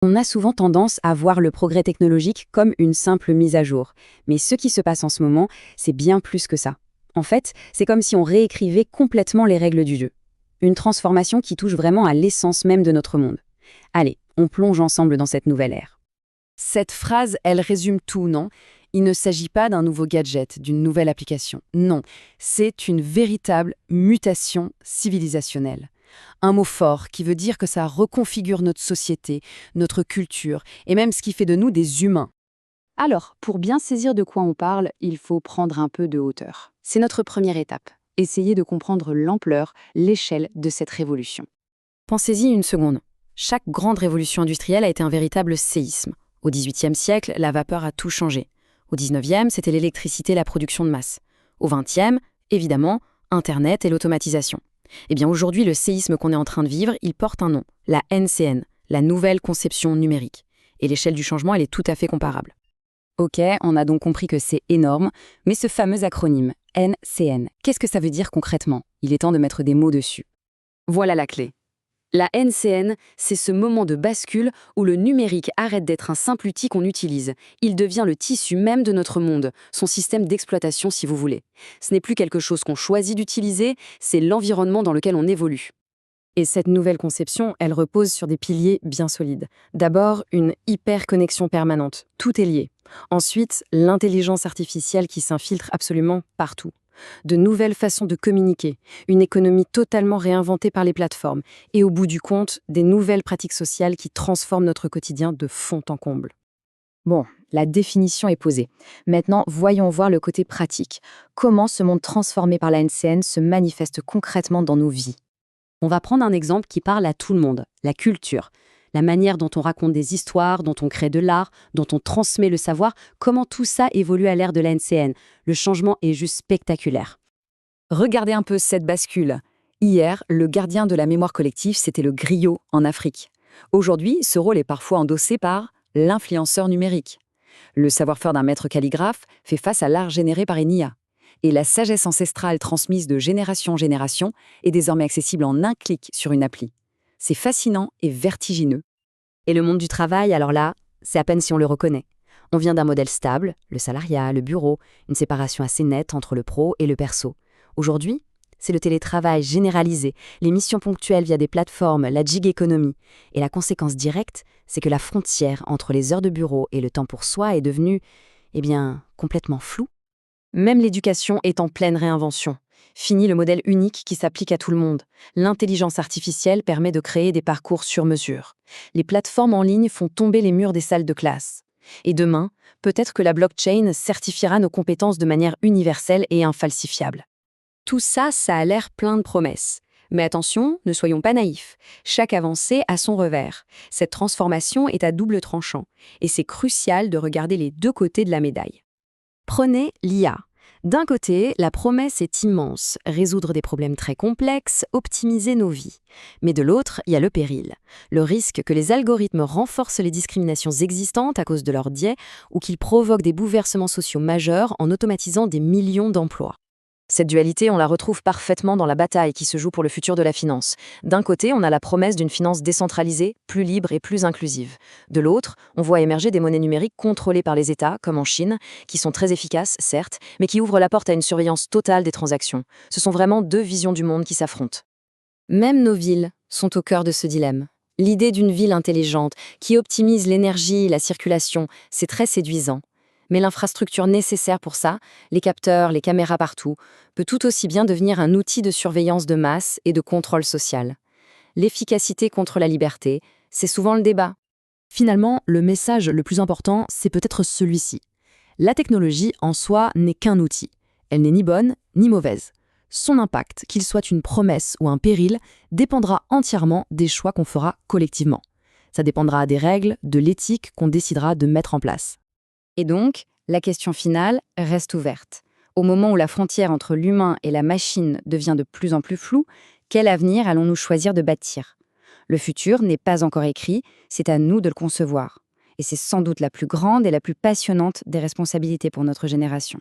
On a souvent tendance à voir le progrès technologique comme une simple mise à jour. Mais ce qui se passe en ce moment, c'est bien plus que ça. En fait, c'est comme si on réécrivait complètement les règles du jeu. Une transformation qui touche vraiment à l'essence même de notre monde. Allez, on plonge ensemble dans cette nouvelle ère. Cette phrase, elle résume tout, non? Il ne s'agit pas d'un nouveau gadget, d'une nouvelle application. Non, c'est une véritable mutation civilisationnelle. Un mot fort qui veut dire que ça reconfigure notre société, notre culture, et même ce qui fait de nous des humains. Alors, pour bien saisir de quoi on parle, il faut prendre un peu de hauteur. C'est notre première étape. Essayer de comprendre l'ampleur, l'échelle de cette révolution. Pensez-y une seconde. Chaque grande révolution industrielle a été un véritable séisme. Au XVIIIe siècle, la vapeur a tout changé. Au XIXe, c'était l'électricité et la production de masse. Au XXe, évidemment, Internet et l'automatisation. Eh bien aujourd'hui, le séisme qu'on est en train de vivre, il porte un nom, la NCN, la nouvelle conception numérique. Et l'échelle du changement, elle est tout à fait comparable. Ok, on a donc compris que c'est énorme, mais ce fameux acronyme, NCN, qu'est-ce que ça veut dire concrètement? Il est temps de mettre des mots dessus. Voilà la clé. La NCN, c'est ce moment de bascule où le numérique arrête d'être un simple outil qu'on utilise. Il devient le tissu même de notre monde, son système d'exploitation si vous voulez. Ce n'est plus quelque chose qu'on choisit d'utiliser, c'est l'environnement dans lequel on évolue. Et cette nouvelle conception, elle repose sur des piliers bien solides. D'abord, une hyper-connexion permanente. Tout est lié. Ensuite, l'intelligence artificielle qui s'infiltre absolument partout. De nouvelles façons de communiquer, une économie totalement réinventée par les plateformes, et au bout du compte, des nouvelles pratiques sociales qui transforment notre quotidien de fond en comble. Bon, la définition est posée. Maintenant, voyons voir le côté pratique. Comment ce monde transformé par la NCN se manifeste concrètement dans nos vies? On va prendre un exemple qui parle à tout le monde, la culture. La manière dont on raconte des histoires, dont on crée de l'art, dont on transmet le savoir, comment tout ça évolue à l'ère de la NCN. Le changement est juste spectaculaire. Regardez un peu cette bascule. Hier, le gardien de la mémoire collective, c'était le griot en Afrique. Aujourd'hui, ce rôle est parfois endossé par l'influenceur numérique. Le savoir-faire d'un maître calligraphe fait face à l'art généré par une IA. Et la sagesse ancestrale transmise de génération en génération est désormais accessible en un clic sur une appli. C'est fascinant et vertigineux. Et le monde du travail, alors là, c'est à peine si on le reconnaît. On vient d'un modèle stable, le salariat, le bureau, une séparation assez nette entre le pro et le perso. Aujourd'hui, c'est le télétravail généralisé, les missions ponctuelles via des plateformes, la gig economy. Et la conséquence directe, c'est que la frontière entre les heures de bureau et le temps pour soi est devenue, complètement floue. Même l'éducation est en pleine réinvention. Fini le modèle unique qui s'applique à tout le monde. L'intelligence artificielle permet de créer des parcours sur mesure. Les plateformes en ligne font tomber les murs des salles de classe. Et demain, peut-être que la blockchain certifiera nos compétences de manière universelle et infalsifiable. Tout ça, ça a l'air plein de promesses. Mais attention, ne soyons pas naïfs. Chaque avancée a son revers. Cette transformation est à double tranchant. Et c'est crucial de regarder les deux côtés de la médaille. Prenez l'IA. D'un côté, la promesse est immense, résoudre des problèmes très complexes, optimiser nos vies. Mais de l'autre, il y a le péril. Le risque que les algorithmes renforcent les discriminations existantes à cause de leurs biais ou qu'ils provoquent des bouleversements sociaux majeurs en automatisant des millions d'emplois. Cette dualité, on la retrouve parfaitement dans la bataille qui se joue pour le futur de la finance. D'un côté, on a la promesse d'une finance décentralisée, plus libre et plus inclusive. De l'autre, on voit émerger des monnaies numériques contrôlées par les États, comme en Chine, qui sont très efficaces, certes, mais qui ouvrent la porte à une surveillance totale des transactions. Ce sont vraiment deux visions du monde qui s'affrontent. Même nos villes sont au cœur de ce dilemme. L'idée d'une ville intelligente, qui optimise l'énergie et la circulation, c'est très séduisant. Mais l'infrastructure nécessaire pour ça, les capteurs, les caméras partout, peut tout aussi bien devenir un outil de surveillance de masse et de contrôle social. L'efficacité contre la liberté, c'est souvent le débat. Finalement, le message le plus important, c'est peut-être celui-ci. La technologie, en soi, n'est qu'un outil. Elle n'est ni bonne, ni mauvaise. Son impact, qu'il soit une promesse ou un péril, dépendra entièrement des choix qu'on fera collectivement. Ça dépendra des règles, de l'éthique qu'on décidera de mettre en place. Et donc, la question finale reste ouverte. Au moment où la frontière entre l'humain et la machine devient de plus en plus floue, quel avenir allons-nous choisir de bâtir? Le futur n'est pas encore écrit, c'est à nous de le concevoir. Et c'est sans doute la plus grande et la plus passionnante des responsabilités pour notre génération.